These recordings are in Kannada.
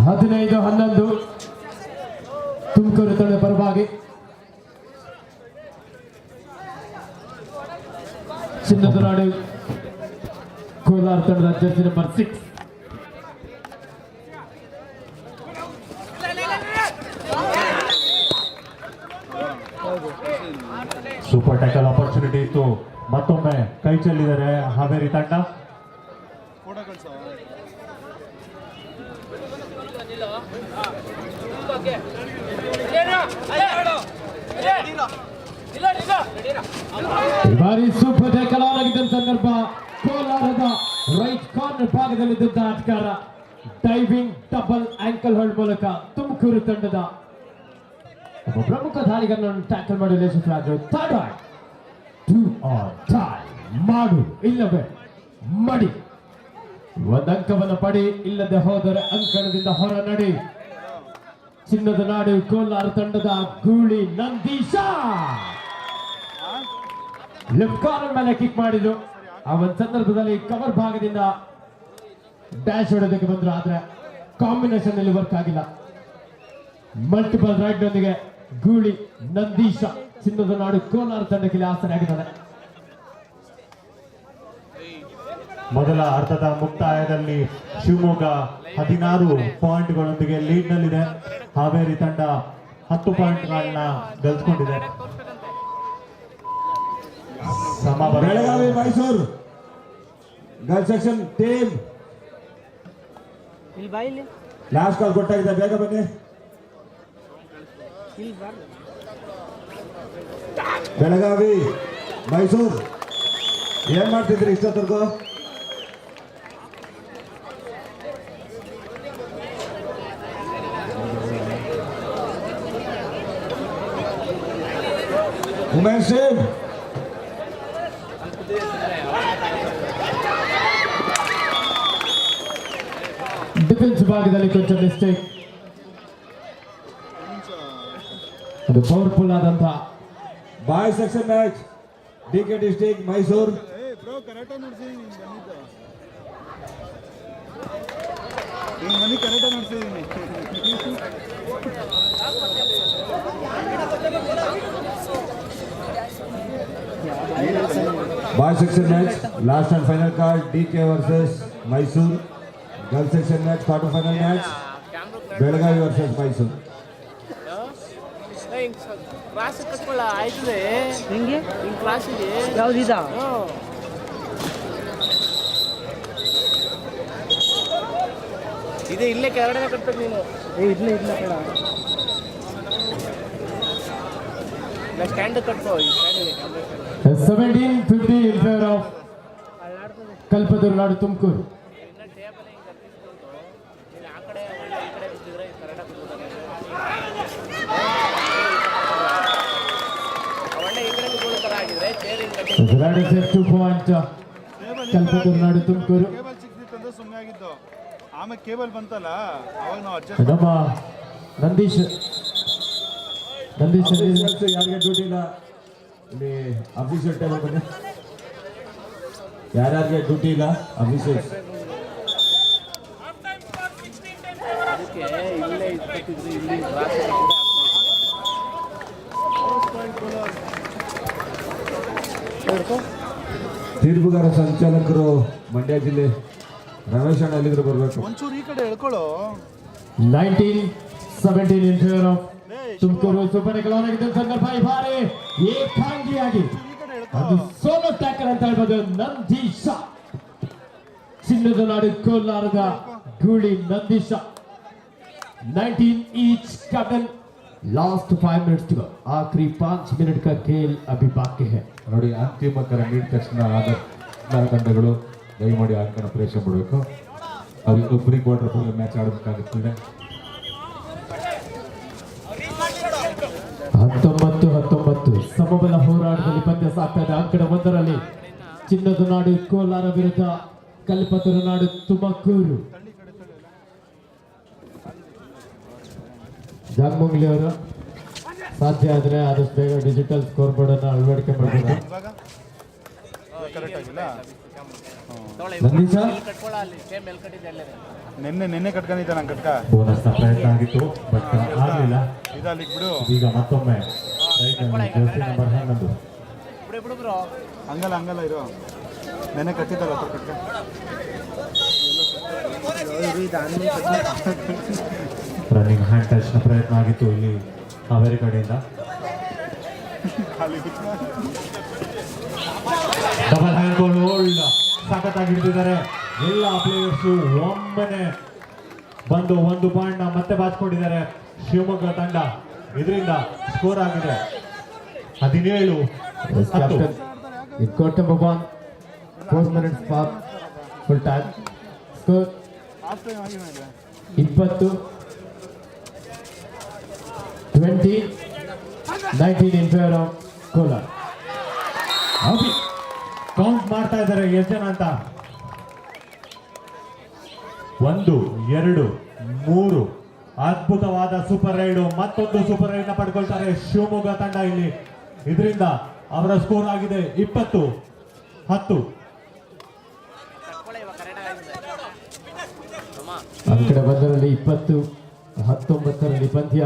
15-11 ತುಮಕೂರು ತಂಡ ಪರವಾಗಿ ಚಿನ್ನದ ನಾಡು ಕೋಲಾರ ತಂಡದ Jersey number 6. Super tackle opportunity ಇತ್ತು, ಮತ್ತೊಮ್ಮೆ ಕೈ ಚೆಲ್ಲಿದ್ದಾರೆ ಹಾವೇರಿ ತಂಡ. ಈ ಬಾರಿ ಸೂಪರ್ ಟ್ಯಾಕಲ್ ಆಗಿದ್ದ ಸಂದರ್ಭ ಕೋಲಾರದ ರೈಟ್ ಕಾರ್ನರ್ ಭಾಗದಲ್ಲಿದ್ದ ಆಟಗಾರ ಡೈವಿಂಗ್ ಡಬಲ್ ಆಂಕಲ್ ಹೋಲ್ಡ್ ಮೂಲಕ ತುಮಕೂರು ತಂಡದ ಒಬ್ಬ ಪ್ರಮುಖ ದಾಳಿಗಳನ್ನು ಟ್ಯಾಕಲ್ ಮಾಡಲು ಯಶಸ್ವಿಯಾದರು. ಮಾಡು ಇಲ್ಲವೇ ಮಡಿ, ಒಂದಂಕವನ್ನು ಪಡಿ, ಇಲ್ಲದೆ ಹೋದರೆ ಅಂಕಣದಿಂದ ಹೊರ ನಡಿ. ಚಿನ್ನದ ನಾಡು ಕೋಲಾರ ತಂಡದ ಗೂಳಿ ನಂದೀಶ ಲೆಫ್ಟ್ ಕಾರ್ನರ್ ಮೇಲೆ ಕಿಕ್ ಮಾಡಿದ್ರು. ಆ ಒಂದು ಸಂದರ್ಭದಲ್ಲಿ ಕವರ್ ಭಾಗದಿಂದ ಡ್ಯಾಶ್ ಹೊಡೋದಕ್ಕೆ ಬಂದ್ರು, ಆದ್ರೆ ಕಾಂಬಿನೇಷನ್ ಅಲ್ಲಿ ವರ್ಕ್ ಆಗಿಲ್ಲ. ಮಲ್ಟಿಪಲ್ ರೈಡ್ ನೊಂದಿಗೆ ಗೂಳಿ ನಂದೀಶ ಚಿನ್ನದ ನಾಡು ಕೋಲಾರ ತಂಡಕ್ಕೆ ಆಸರೆಯಾಗಿದ್ದಾರೆ. ಮೊದಲ ಅರ್ಧದ ಮುಕ್ತಾಯದಲ್ಲಿ ಶಿವಮೊಗ್ಗ 16 ಪಾಯಿಂಟ್ಗಳೊಂದಿಗೆ ಲೀಡ್ ನಲ್ಲಿದೆ. ಹಾವೇರಿ ತಂಡ 10 ಪಾಯಿಂಟ್ಗಳನ್ನ ಗೆಲ್ಸ್ಕೊಂಡಿದೆ. Belagavi Mysuru girl section team last call ಕೊಟ್ಟಾಗಿದೆ, ಬೇಗ ಬನ್ನಿ. ಬೆಳಗಾವಿ ಮೈಸೂರು ಏನ್ ಮಾಡ್ತಿದ್ರಿ ಇಷ್ಟೊತ್ತರ್ಗು? ಉಮೇಶ್ ಟೀಮ್ ಡಿಫೆನ್ಸ್ ಭಾಗದಲ್ಲಿ ಕೊಂಚ ಮಿಸ್ಟೇಕ್. ಅದು ಪವರ್ಫುಲ್ ಆದಂತಹ boy section match DK district Mysuru. Boy section match last and final call DK versus Mysuru. Girl section match quarter final match Belagavi versus Mysuru. ಇದೆ ಇಲ್ಲೇ ಕೆಳಗಡೆ ಕಟ್ಬೇಕು ನೀನು. ಇಲ್ಲೇ ಇಲ್ಲ ಸ್ಟ್ಯಾಂಡ್ ಕಟ್ಕೋ. 17-50 in favor of ಕಲ್ಪತರು ನಾಡು ತುಮಕೂರು. ಕಲ್ಪತರು ನಾಡು ತುಮಕೂರು. ಆಮೇಲೆ ಕೇಬಲ್ ಬಂತಲ್ಲ ಅವಾಗ ನಾವು ನಮ್ಮ ನಂದೀಶ್ ಯಾರಿಗೆ ಡ್ಯೂಟಿ ಇಲ್ಲ ಇಲ್ಲಿ ಅಫಿಷಿಯಲ್ ಟೇಬಲ್ ಬನ್ನಿ. ಯಾರ್ಯಾರಿಗೆ ಡ್ಯೂಟಿ ಇಲ್ಲ ಅಫಿಷಿಯಲ್ ತೀರ್ಪುಗಾರ ಸಂಚಾಲಕರು ಮಂಡ್ಯ ಜಿಲ್ಲೆ ರಮೇಶ್ ಅಣ್ಣ ಎಲ್ಲಿದ್ರು ಬರ್ಬೇಕು. ಒಂಚೂರು ಈ ಕಡೆ ಹೇಳ್ಕೊಳ್ಳೋ. 19-17 in favor of Tumakuru. Super tackle ಆಗಿದ್ದ ಸಂದರ್ಭ ಈ ಬಾರಿ ಏಕಾಂಗಿಯಾಗಿ ಅದು ಸೋಲೋ ಟ್ಯಾಕಲ್ ಅಂತ ಹೇಳ್ಬೋದು. ನಂದೀಶ ಚಿನ್ನದ ನಾಡು ಕೋಲಾರದ ಗೂಳಿ Nandeesha. 19 each captain. Last 5 minutes to go. आखिरी 5 मिनट का खेल अभी बाकी है. ನೋಡಿ, ಅಂತಿಮ ಕರ ನೀಡಿದ ತಕ್ಷಣ ಆದ ತಂಡಗಳು ದಯಮಾಡಿ ಅಂಕಣ ಪ್ರವೇಶ ಮಾಡಬೇಕು. ಅದು ಪ್ರೀ ಕ್ವಾರ್ಟರ್ ಫೈನಲ್ ಮ್ಯಾಚ್ ಆಡಬೇಕಾಗುತ್ತದೆ. 19-19 ಸಮಬಲ ಹೋರಾಟದಲ್ಲಿ ಪಂದ್ಯ ಸಾಗ್ತಾ ಇದೆ. ಅಂಕಣ 1ರಲ್ಲಿ ಚಿನ್ನದ ನಾಡು ಕೋಲಾರ ವಿರುದ್ಧ ಕಲ್ಪತರು ನಾಡು ತುಮಕೂರು. ಜಾಗಮಂಗ್ಲಿ ಅವರು ಸಾಧ್ಯ ಆದರೆ ಆದಷ್ಟು ಬೇಗ ಡಿಜಿಟಲ್ ಸ್ಕೋರ್ ಬೋರ್ಡ್ ಅನ್ನು ಅಳವಡಿಕೆ ಮಾಡಬೇಕು. ನಂದೀಶ ನೆನ್ನೆ ಕಟ್ಕೊಂಡಿದ್ದ ನಂಗೆ ಕಟ್ಕ ಬೋನಸ್ನ ಪ್ರಯತ್ನ ಆಗಿತ್ತು ಬಟ್ ಆಗಲಿಲ್ಲ. ಇದು ಅಲ್ಲಿಗೆ ಬಿಡು. ಈಗ ಮತ್ತೊಮ್ಮೆ ಜರ್ಸಿ ನಂಬರ್ 11 ಬಿಡು ಬ್ರೋ. ಹಂಗಲ್ಲ ಇರೋ. ನೆನ್ನೆ ಕಟ್ಟಿದ್ದಲ್ಲ ಸ್ವಲ್ಪ ಕಟ್ಕ. ರನ್ನಿಂಗ್ ಹ್ಯಾಂಡ್ ಟಚ್ನ ಪ್ರಯತ್ನ ಆಗಿತ್ತು ಇಲ್ಲಿ ಹಾವೇರಿ ಕಡೆಯಿಂದ. ಡಬಲ್ ಹ್ಯಾಂಡ್ ಹೋಲ್ಡ್ ಸಖತ್ತಾಗಿ ಹಿಡಿದಿದ್ದಾರೆ ಎಲ್ಲ ಪ್ಲೇಯರ್ಸು. ಒಮ್ಮೆನೆ ಬಂದು 1 ಪಾಯಿಂಟ್ ಮತ್ತೆ ಬಾಚ್ಕೊಂಡಿದ್ದಾರೆ ಶಿವಮೊಗ್ಗ ತಂಡ. ಇದರಿಂದ ಸ್ಕೋರ್ ಆಗಿದೆ 17-10. Captain, in court number 1, 4 minutes for full time. Score half time ಆಗಿ ಮೇಲೆ 20, 19 in favor of Kolar. Count ಮಾಡ್ತಾ ಇದ್ದಾರೆ ಎಷ್ಟು ಜನ ಅಂತ. 1, 2, 3 ಅದ್ಭುತವಾದ ಸೂಪರ್ ರೈಡ್. ಮತ್ತೊಂದು ಸೂಪರ್ ರೈಡ್ ನ ಪಡ್ಕೊಳ್ತಾರೆ ಶಿವಮೊಗ್ಗ ತಂಡ ಇಲ್ಲಿ. ಇದರಿಂದ ಅವರ ಸ್ಕೋರ್ ಆಗಿದೆ 20-10. ಅಂಕಡ ಬಂದರಲ್ಲಿ 20-19 ಪಂದ್ಯ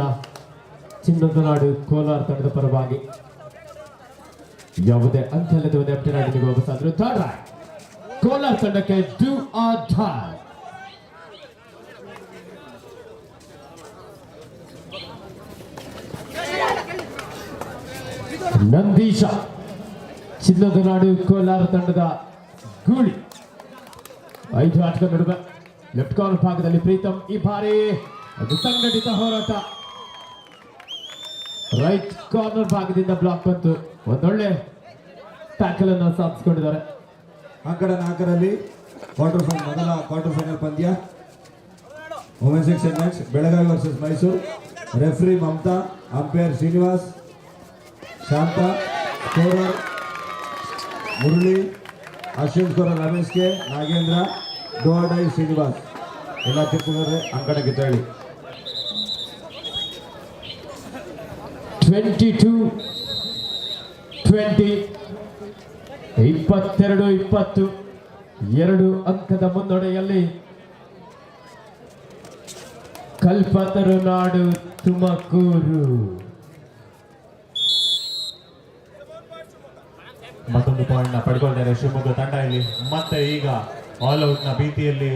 ಚಿನ್ನದ ನಾಡು ಕೋಲಾರ ತಂಡದ ಪರವಾಗಿ. ಯಾವುದೇ ಅಂಕಲ್ಲದ ಒಂದು ಎಂಟರ್ ಆಡಿಗೆ ವಾಪಸ್ಸಾದ್ರು. ಥರ್ಡ್ ರೈಡ್ ಕೋಲಾರ ತಂಡಕ್ಕೆ ಡೂ ಆರ್ ಡೈ. ನಂದೀಶ ಚಿನ್ನದ ನಾಡು ಕೋಲಾರ ತಂಡದ ಗೂಳಿ. 5 ಆಟದ ನಡುವೆ ಲೆಫ್ಟ್ ಕಾರ್ನರ್ ಭಾಗದಲ್ಲಿ ಪ್ರೀತಮ್. ಈ ಬಾರಿ ಅದು ಸಂಘಟಿತ ಹೋರಾಟ. ರೈಟ್ ಕಾರ್ನರ್ ಭಾಗದಿಂದ ಬ್ಲಾಕ್ ಬಂತು. ಒಂದೊಳ್ಳೆ ಟ್ಯಾಕಲ್ ಅನ್ನು ಸಾಧಿಸಿಕೊಂಡಿದ್ದಾರೆ. ಅಂಕಡ 4ರಲ್ಲಿ ಮೊದಲ ಕ್ವಾರ್ಟರ್ ಫೈನಲ್ ಪಂದ್ಯ women section match Belagavi versus Mysuru. Referee Mamata, umpire Srinivas, Shanta, scorer Murali, Ashwin scorer Ramesh K, Nagendra, ಡೋಡೈ ಶ್ರೀನಿವಾಸ್. ಎಲ್ಲ ತೀರ್ಪುಗಾರರೇ ಅಂಕಣಕ್ಕೆ ತೆರಳಿ. 22-20, 22-20, 2 ಅಂಕದ ಮುನ್ನಡೆಯಲ್ಲಿ ಕಲ್ಪತರು ನಾಡು ತುಮಕೂರು. ಮತ್ತೊಂದು ಪಾಯಿಂಟ್ ನ ಪಡ್ಕೊಳ್ತಾರೆ ಶಿವಮೊಗ್ಗ ತಂಡ ಇಲ್ಲಿ. ಮತ್ತೆ ಈಗ ಆಲ್ ಔಟ್ ನ ಭೀತಿಯಲ್ಲಿ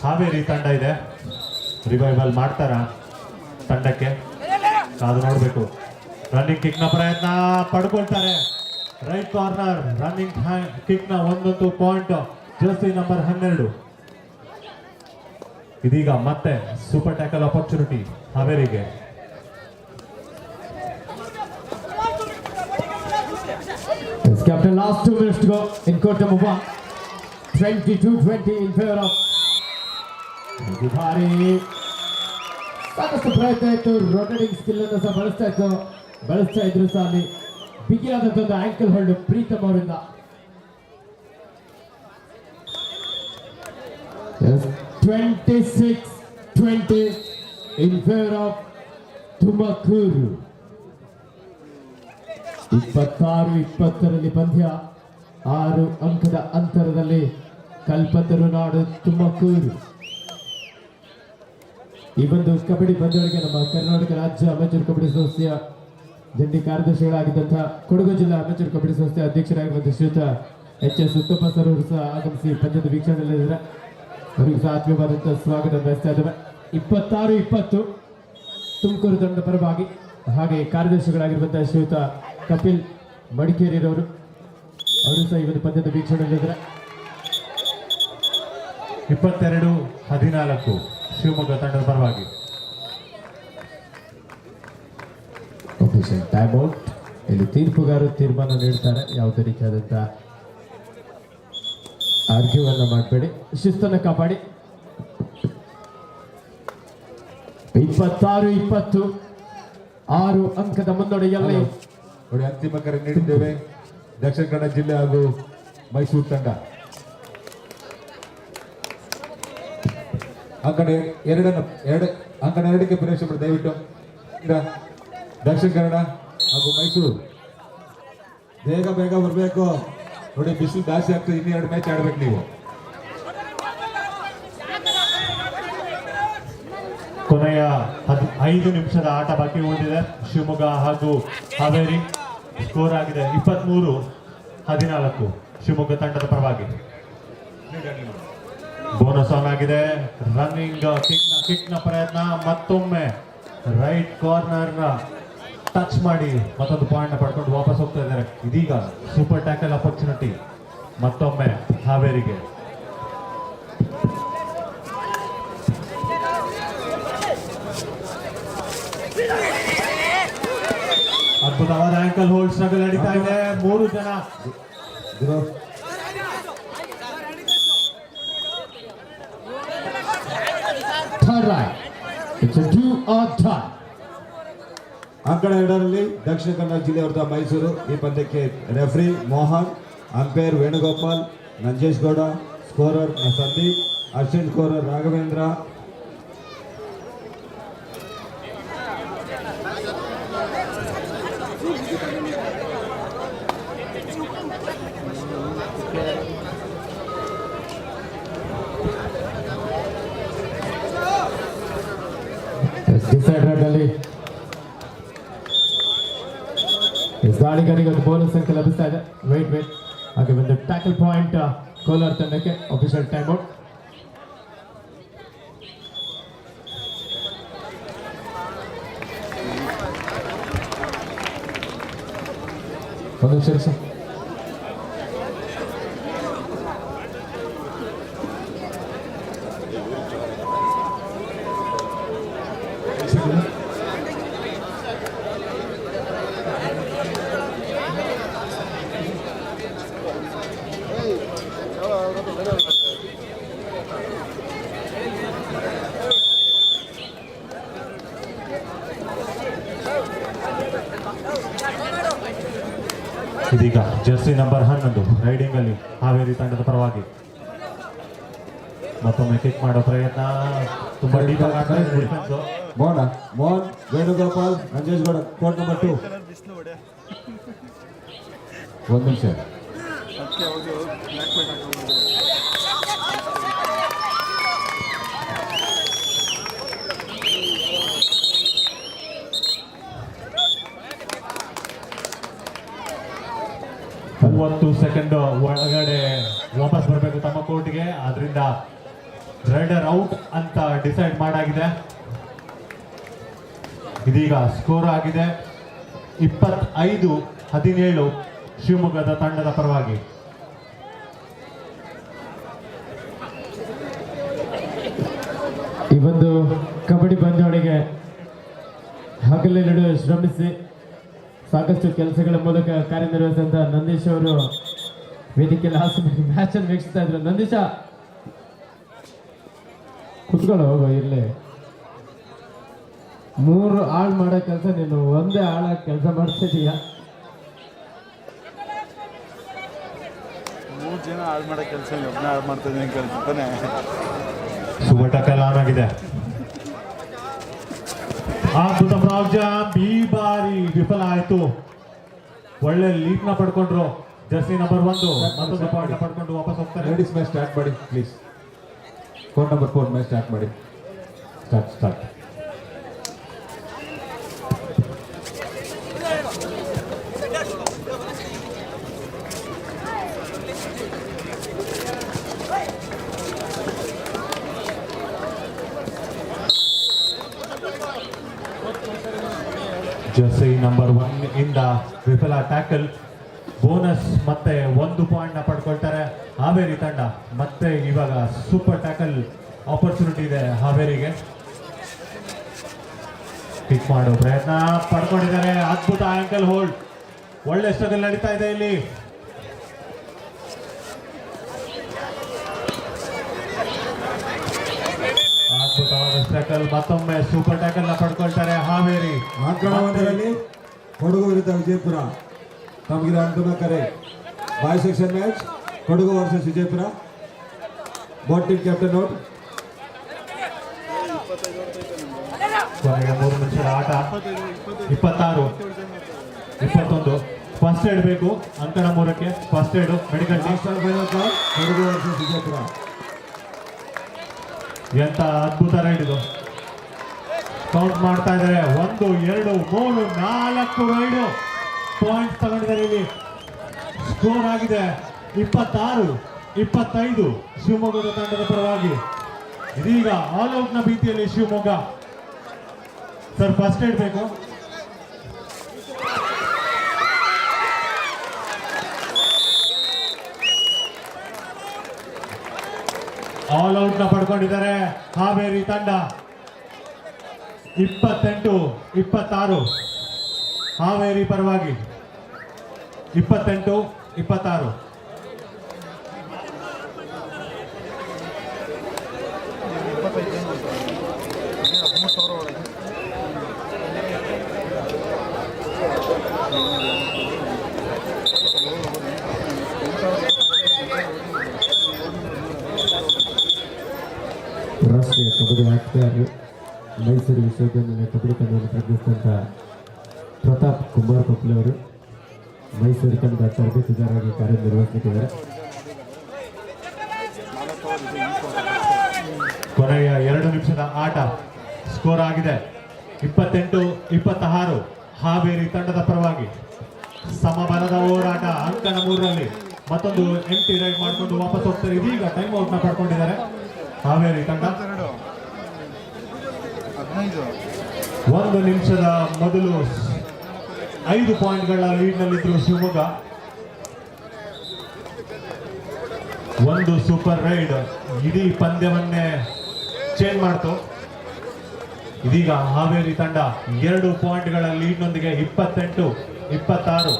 ಹಾವೇರಿ ತಂಡ ಇದೆ. ರಿವೈವಲ್ ಮಾಡ್ತಾರ ತಂಡಕ್ಕೆ ಕಾದು ನೋಡಬೇಕು. ರನ್ನಿಂಗ್ ಕಿಕ್ ನ ಪ್ರಯತ್ನ ಪಡ್ಕೊಳ್ತಾರೆ. ರೈಟ್ ಕಾರ್ನರ್ ರನ್ನಿಂಗ್ ಕಿಕ್ ನ 1 ಪಾಯಿಂಟ್ ಜರ್ಸಿ ನಂಬರ್ 12. ಇದೀಗ ಮತ್ತೆ ಸೂಪರ್ ಟ್ಯಾಕಲ್ ಆಪರ್ಚುನಿಟಿ ಹಾವೇರಿಗೆ. Captain, last 2 minutes to go in court number 1. 22-20 in favor of ಭಾರಿ ಸಾಕಷ್ಟು ಪ್ರಯತ್ನ ಇತ್ತು. ರೊಟೇಟಿಂಗ್ ಸ್ಕಿಲ್ ಅನ್ನು ಸಹ ಬಳಸ್ತಾ ಇದ್ರು ಸಹ ಅಲ್ಲಿ ಬಿಗಿಯಾದಂತ ಒಂದು ಆಂಕಲ್ ಹೋಲ್ಡ್ ಪ್ರೀತಮ್ ಅವರಿಂದ. 26-20 in favor of ತುಮಕೂರು. 26-20 ಪಂದ್ಯ 6 ಅಂಕದ ಅಂತರದಲ್ಲಿ ಕಲ್ಪತರು ನಾಡು ತುಮಕೂರು. ಈ ಒಂದು ಕಬಡ್ಡಿ ಪಂದ್ಯಗಳಿಗೆ ನಮ್ಮ ಕರ್ನಾಟಕ ರಾಜ್ಯ ಅಮೆಚೂರ್ ಕಬಡ್ಡಿ ಸಂಸ್ಥೆಯ ಜಂಟಿ ಕಾರ್ಯದರ್ಶಿಗಳಾಗಿದ್ದಂತಹ ಕೊಡಗು ಜಿಲ್ಲಾ ಅಮೆಚೂರ್ ಕಬಡ್ಡಿ ಸಂಸ್ಥೆಯ ಅಧ್ಯಕ್ಷರಾಗಿರುವಂತಹ ಶ್ರೀಯುತ HS ಉತ್ತಪ್ಪ ಸರ್ ಅವರು ಸಹ ಆಗಮಿಸಿ ಪಂದ್ಯದ ವೀಕ್ಷಣೆಯಲ್ಲಿದ್ದಾರೆ. ಅವರಿಗೂ ಸಹ ಆತ್ಮೀಯವಾದಂತಹ ಸ್ವಾಗತ ಬಯಸ್ತಾ ಇದ್ದೇವೆ. 26-20 ತುಮಕೂರು ತಂಡದ ಪರವಾಗಿ. ಹಾಗೆ ಕಾರ್ಯದರ್ಶಿಗಳಾಗಿರುವಂತಹ ಶ್ರೀಯುತ ಕಪಿಲ್ ಮಡಿಕೇರಿರವರು ಅವರು ಸಹ ಈ ಒಂದು ಪಂದ್ಯದ ವೀಕ್ಷಣೆಯಲ್ಲಿದ್ದಾರೆ. 22-14 ಶಿವಮೊಗ್ಗ ತಂಡದ ಪರವಾಗಿ. Time out. ಇಲ್ಲಿ ತೀರ್ಪುಗಾರರು ತೀರ್ಮಾನ ನೀಡ್ತಾರೆ. ಯಾವುದೇ ರೀತಿಯಾದಂತಹ ಆರ್ಗ್ಯೂವನ್ನು ಮಾಡಬೇಡಿ, ಶಿಸ್ತನ್ನು ಕಾಪಾಡಿ. 26-20 6 ಅಂಕದ ಮುನ್ನಡೆಯಲ್ಲಿ ನೋಡಿ ಅಂತಿಮ ಕರೆ ನೀಡಿದ್ದೇವೆ ದಕ್ಷಿಣ ಕನ್ನಡ ಜಿಲ್ಲೆ ಹಾಗೂ ಮೈಸೂರು ತಂಡ. ಅಂಕಣ 2ಕ್ಕೆ ಪ್ರವೇಶ ಮಾಡಿ ದಯವಿಟ್ಟು. ದಕ್ಷಿಣ ಕನ್ನಡ ಹಾಗೂ ಮೈಸೂರು ಬೇಗ ಬರಬೇಕು. ನೋಡಿ ಬಿಸಿಲು ಜಾಸ್ತಿ ಆಗ್ತದೆ. 2 ಮ್ಯಾಚ್ ಆಡ್ಬೇಕು ನೀವು. ಕೊನೆಯ 5 ನಿಮಿಷದ ಆಟ ಬಾಕಿ ಉಳಿದಿದೆ. ಶಿವಮೊಗ್ಗ ಹಾಗೂ ಹಾವೇರಿ ಸ್ಕೋರ್ ಆಗಿದೆ 23-14 ಶಿವಮೊಗ್ಗ ತಂಡದ ಪರವಾಗಿ. ಬೋನಸ್ ಆನ್ ಆಗಿದೆ. ರನ್ನಿಂಗ್ ಕಿಕ್ನ ಪ್ರಯತ್ನ, ಮತ್ತೊಮ್ಮೆ ರೈಟ್ ಕಾರ್ನರ್ ಟಚ್ ಮಾಡಿ ಮತ್ತೊಂದು ಪಾಯಿಂಟ್ ಪಡ್ಕೊಂಡು ವಾಪಸ್ ಹೋಗ್ತಾ ಇದ್ದಾರೆ. ಇದೀಗ ಸೂಪರ್ ಟ್ಯಾಕಲ್ ಅಪರ್ಚುನಿಟಿ ಮತ್ತೊಮ್ಮೆ ಹಾವೇರಿಗೆ. ಅದ್ಭುತವಾದ ಆಂಕಲ್ ಹೋಲ್ಡ್ ಸ್ಟ್ರಗಲ್ ನಡೀತಾ ಇದೆ. 3 ಜನ Third right. It's a do or die. ಅಂಕಣ 2ರಲ್ಲಿ ದಕ್ಷಿಣ ಕನ್ನಡ ಜಿಲ್ಲೆ ವಿರುದ್ಧ ಮೈಸೂರು. ಈ ಪಂದ್ಯಕ್ಕೆ referee Mohan, umpire Venugopal, Nanjesh Gowda, scorer Sandeep, assistant scorer Raghavendra. Decider ಅಲ್ಲಿ ಗಾಳಿಗರಿಗೆ ಒಂದು ಬೋನಸ್ ಅಂಕ ಲಭಿಸ್ತಾ ಇದೆ. ವೇಟ್ ಹಾಗೆ ಒಂದು ಟ್ಯಾಕಲ್ ಪಾಯಿಂಟ್ ಕೋಲಾರ ತಂಡಕ್ಕೆ. Official time out. ಒಂದು ನಿಮಿಷ ಸರ್. ಇದೀಗ ಜರ್ಸಿ ನಂಬರ್ 11 ರೈಡಿಂಗ್ ಅಲ್ಲಿ ಹಾವೇರಿ ತಂಡದ ಪರವಾಗಿ ಮತ್ತೊಮ್ಮೆ ಕಿಕ್ ಮಾಡೋ ಪ್ರಯತ್ನ. ತುಂಬಾ ಡೀಪ್ ಆಗಿ ಮೋಹನ್, ವೇಣುಗೋಪಾಲ್, ನಂಜೇಶ್ ಗೌಡ, ಕೋರ್ಟ್ ನಂಬರ್ 2. ಒಂದು ನಿಮಿಷ. ಅದಕ್ಕೆ ಅವ್ರಿಗೆ ಬ್ಲ್ಯಾಕ್ ವೈಟ್ ಹಾಕೋದು. ಸೆಕೆಂಡ್ ಒಳಗಡೆ ವಾಪಸ್ ಬರಬೇಕು ತಮ್ಮ ಕೋರ್ಟ್ಗೆ. ಆದ್ರಿಂದ ರೈಡರ್ ಔಟ್ ಅಂತ ಡಿಸೈಡ್ ಮಾಡಾಗಿದೆ. ಇದೀಗ ಸ್ಕೋರ್ ಆಗಿದೆ 25-17 ಶಿವಮೊಗ್ಗದ ತಂಡದ ಪರವಾಗಿ. ಈ ಒಂದು ಕಬಡ್ಡಿ ಪಂದ್ಯಾವಳಿಗೆ ಹಗಲಿರುಳು ಶ್ರಮಿಸಿ ಸಾಕಷ್ಟು ಕೆಲಸಗಳ ಮೂಲಕ ಕಾರ್ಯನಿರ್ವಹಿಸಿದಂತ ನಂದೀಶ್ ಅವರು ವೇದಿಕೆಯಲ್ಲಿ ಮ್ಯಾಚ್ ಅನ್ನು ವೀಕ್ಷಿಸ್ತಾ ಇದ್ರು. ನಂದೀಶ ಕುತ್ಕೊಳ್ಳೋ, ಹೋಗೋ ಇರ್ಲಿ. 3 ಆಳ್ ಮಾಡೋ ಕೆಲಸ ನೀನು ಒಂದೇ ಆಳ ಕೆಲಸ ಮಾಡ್ತಿದೀಯ. 3 ಜನ ಹಾಳು ಮಾಡೋ ಕೆಲಸ ಒಬ್ಬನೇ ಹಾಳು ಮಾಡ್ತಿದ್ದೀನಿ ಕಲ್ತಾನೆ. ಸೂಪರ್ ಟಕಲ್ ಆನ್ ಆಗಿದೆ. ಅದ್ಭುತ ಫ್ರಾಗ್ ಜಾಂಪ್ ಈ ಬಾರಿ ವಿಫಲ ಆಯ್ತು. ಒಳ್ಳೆ ಲೀಡ್ ನ ಪಡ್ಕೊಂಡ್ರು ಜರ್ಸಿ ನಂಬರ್ 1. ಮತ್ತೊಂದು ಪಾಯಿಂಟ್ ಪಡ್ಕೊಂಡು ವಾಪಸ್ ಹೋಗ್ತಾರೆ. ಲೇಡೀಸ್ ಮ್ಯಾಚ್ ಸ್ಟಾರ್ಟ್ ಮಾಡಿ please. Court number 4 match start ಮಾಡಿ. ಸ್ಟಾರ್ಟ್. ಜರ್ಸಿ ನಂಬರ್ 1 ಇಂದ ವಿಫಲ ಟ್ಯಾಕಲ್. ಬೋನಸ್ ಮತ್ತೆ 1 ಪಾಯಿಂಟ್ ನ ಪಡ್ಕೊಳ್ತಾರೆ ಹಾವೇರಿ ತಂಡ. ಮತ್ತೆ ಇವಾಗ ಸೂಪರ್ ಟ್ಯಾಕಲ್ ಆಪರ್ಚುನಿಟಿ ಇದೆ ಹಾವೇರಿಗೆ. ಕಿಕ್ ಮಾಡೋ ಪ್ರಯತ್ನ ಪಡ್ಕೊಂಡಿದ್ದಾರೆ. ಅದ್ಭುತ ಆಂಕಲ್ ಹೋಲ್ಡ್. ಒಳ್ಳೆ ಸ್ಟ್ರಗಲ್ ನಡೀತಾ ಇದೆ ಇಲ್ಲಿ. ಅದ್ಭುತವಾದ ಟ್ಯಾಕಲ್. ಮತ್ತೊಮ್ಮೆ ಸೂಪರ್ ಟ್ಯಾಕಲ್ ನ ಪಡ್ಕೊಳ್ತಾರೆ ಹಾವೇರಿ. ಅಂಕಣ 1ರಲ್ಲಿ ಕೊಡಗು ವಿರುದ್ಧ ವಿಜಯಪುರ. ತಮಗಿದ ಅಂತಿಮ ಕರೆ. Boy section match Kodagu versus Vijayapura. Both team captain out. ಕೊನೆಗೆ 3 ನಿಮಿಷದ ಆಟ. 26-21. ಫಸ್ಟ್ ಏಡ್ ಬೇಕು ಅಂಕಣ 3ಕ್ಕೆ. First aid medical team. Final call Kodagu versus Vijayapura. ಎಂತ ಅದ್ಭುತ ರೈಡ್ ಇದು. ಕೌಂಟ್ ಮಾಡ್ತಾ ಇದ್ದಾರೆ. 1 2 3 4 ರೈಡು ಪಾಯಿಂಟ್ ತಗೊಂಡಿದ್ದಾರೆ. ಇಲ್ಲಿ ಸ್ಕೋರ್ ಆಗಿದೆ 26-25 ಶಿವಮೊಗ್ಗದ ತಂಡದ ಪರವಾಗಿ. ಇದೀಗ ಆಲ್ ಔಟ್ ನ ಭೀತಿಯಲ್ಲಿ ಶಿವಮೊಗ್ಗ. ಸರ್ ಫಸ್ಟ್ ಏಡ್ ಬೇಕು. ಆಲ್ ಔಟ್ ನ ಪಡ್ಕೊಂಡಿದ್ದಾರೆ ಹಾವೇರಿ ತಂಡ. 28-26 ಹಾವೇರಿ ಪರವಾಗಿ. 28-26. ರಾಷ್ಟ್ರೀಯ ಕಬಡ್ಡಿ ಆಟಗಾರರು ಮೈಸೂರು ವಿಶ್ವವಿದ್ಯಾನಿಲಯ ಕಬಡ್ಡಿ ತಂಡವನ್ನು ಪ್ರತಿನಿಧಿಸಿದಂಥ ಪ್ರತಾಪ್ ಕುಮಾರ್ ಕೊಪ್ಪಲೆ ಅವರು ಮೈಸೂರು ತಂಡದ ತರಬೇತುದಾರರಾಗಿ ಕಾರ್ಯನಿರ್ವಹಿಸುತ್ತಿದ್ದಾರೆ. ಕೊನೆಯ 2 ನಿಮಿಷದ ಆಟ ಸ್ಕೋರ್ ಆಗಿದೆ 28-26 ಹಾವೇರಿ ತಂಡದ ಪರವಾಗಿ. ಸಮಬಲದ ಹೋರಾಟ ಅಂಕಣ 3ರಲ್ಲಿ ಮತ್ತೊಂದು ಎಂಟಿ ರೈಡ್ ಮಾಡಿಕೊಂಡು ವಾಪಸ್ ಹೋಗ್ತಾರೆ. ಇದೀಗ ಟೈಮ್ ಔಟ್ ನ ಪಡ್ಕೊಂಡಿದ್ದಾರೆ ಹಾವೇರಿ ತಂಡ. 1 ನಿಮಿಷದ ಮೊದಲು 5 ಪಾಯಿಂಟ್ಗಳ ಲೀಡ್ ನಲ್ಲಿದ್ರು ಶಿವಮೊಗ್ಗ. ಒಂದು ಸೂಪರ್ ರೈಡ್ ಇಡೀ ಪಂದ್ಯವನ್ನೇ ಚೇಂಜ್ ಮಾಡ್ತು. ಇದೀಗ ಹಾವೇರಿ ತಂಡ 2 ಪಾಯಿಂಟ್ಗಳ ಲೀಡ್ನೊಂದಿಗೆ 28-26.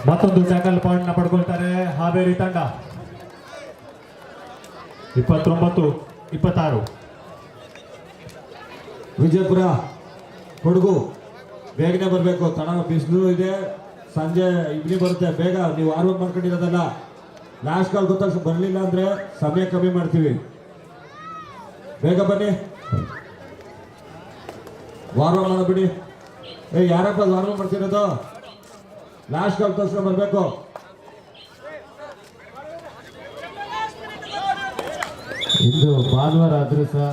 ಮತ್ತೊಂದು ಟ್ಯಾಕಲ್ ಪಾಯಿಂಟ್ ನ ಪಡ್ಕೊಳ್ತಾರೆ ಹಾವೇರಿ ತಂಡ. 29-26. ವಿಜಯಪುರ ಕೊಡಗು ಬೇಗನೆ ಬರಬೇಕು. ತಣ ಬಿಸಿಲು ಇದೆ, ಸಂಜೆ ಇಡ್ಲಿ ಬರುತ್ತೆ. ಬೇಗ ನೀವು ಆರ್ವರ್ ಮಾಡ್ಕೊಂಡಿರೋದಲ್ಲ. ಲಾಸ್ಟ್ ಕಾಲ್ ಗೊತ್ತಾಗ ಬರಲಿಲ್ಲ ಅಂದ್ರೆ ಸಮಯ ಕಮ್ಮಿ ಮಾಡ್ತೀವಿ. ಬೇಗ ಬನ್ನಿ, ವಾರ್ವರ್ ಮಾಡಬಿಡಿ. ಯಾರಪ್ಪ ವಾರ್ವರ್ ಮಾಡ್ತಿರೋದು? ಲಾಸ್ಟ್ ಕಾಲ್ ತಕ್ಷಣ ಬರಬೇಕು. ಇಂದು ಭಾನುವಾರ ಆದರೂ ಸಹ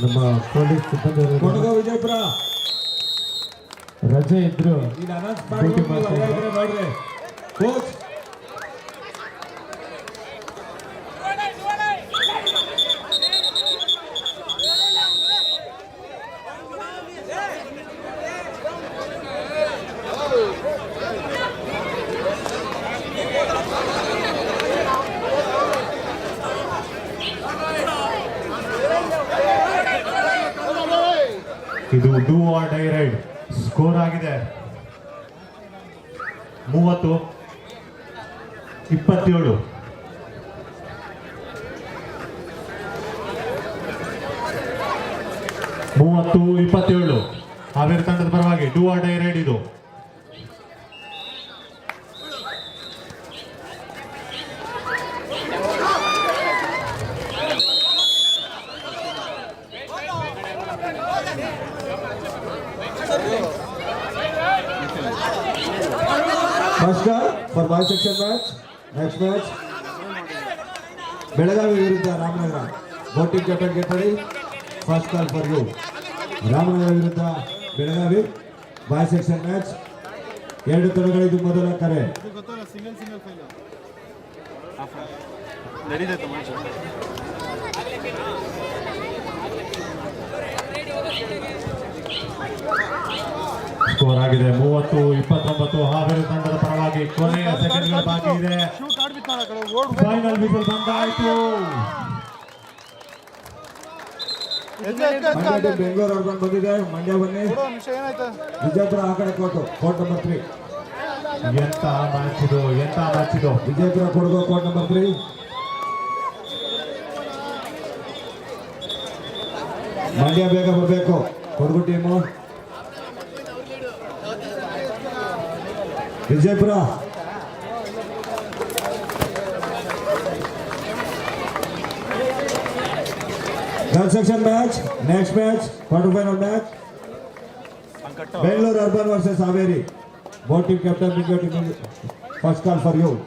ನಮ್ಮ ಪೊಲೀಸ್ ಸಿಬ್ಬಂದಿ ಕೊಡಗು ವಿಜಯಪುರ ರಜೆ ಇದ್ರು ಈಗ ಅನೌನ್ಸ್ ಮಾಡಿ ನೋಡ್ರಿ ಕೋಚ್. ಇದು do or die raid. Score ಆಗಿದೆ 30-27. ಹಾವೇರಿ ತಂಡದ ಪರವಾಗಿ ಡೂ ಆರ್ ಡೈ ರೈಡ್ ಇದು. First call for boys section match. Next match Belagavi ವಿರುದ್ಧ Ramanagara. voting captain get ready. First call for you. Ramanagara ವಿರುದ್ಧ ಬೆಳಗಾವಿ ಬಾಯ್ ಸೆಕ್ಷನ್ ಮ್ಯಾಚ್. 2 ತಂಡಗಳಿದು ಮೊದಲ ಕರೆ. ಸ್ಕೋರ್ ಆಗಿದೆ 30-29 ಹಾವೇರಿ ತಂಡದ ಪರವಾಗಿ. ಕೊನೆಯ ಸೆಕೆಂಡ್ಗಳು ಬಾಕಿ ಇದೆ. ಫೈನಲ್ ವಿಸಿಲ್ ಬಂದಾಯಿತು. ಮಂಡ್ಯ ಬೆಂಗಳೂರು ಅವ್ರು ಬಂದಿದೆ. ಮಂಡ್ಯ ಬನ್ನಿ. ವಿಜಯಪುರ ಆ ಕಡೆ ಕೋರ್ಟ್ ನಂಬರ್ 3. ಎಂತ ಮ್ಯಾಚ್ ಇದು, ಎಂತ ಮ್ಯಾಚ್ ಇದು. Vijayapura Kodagu court number 3. ಮಂಡ್ಯ ಬೇಗ ಬರಬೇಕು. Kodagu team. Vijayapura Third section match, next match, quarter-final match. Bangalore Urban versus Haveri. Both team captain, first call for you.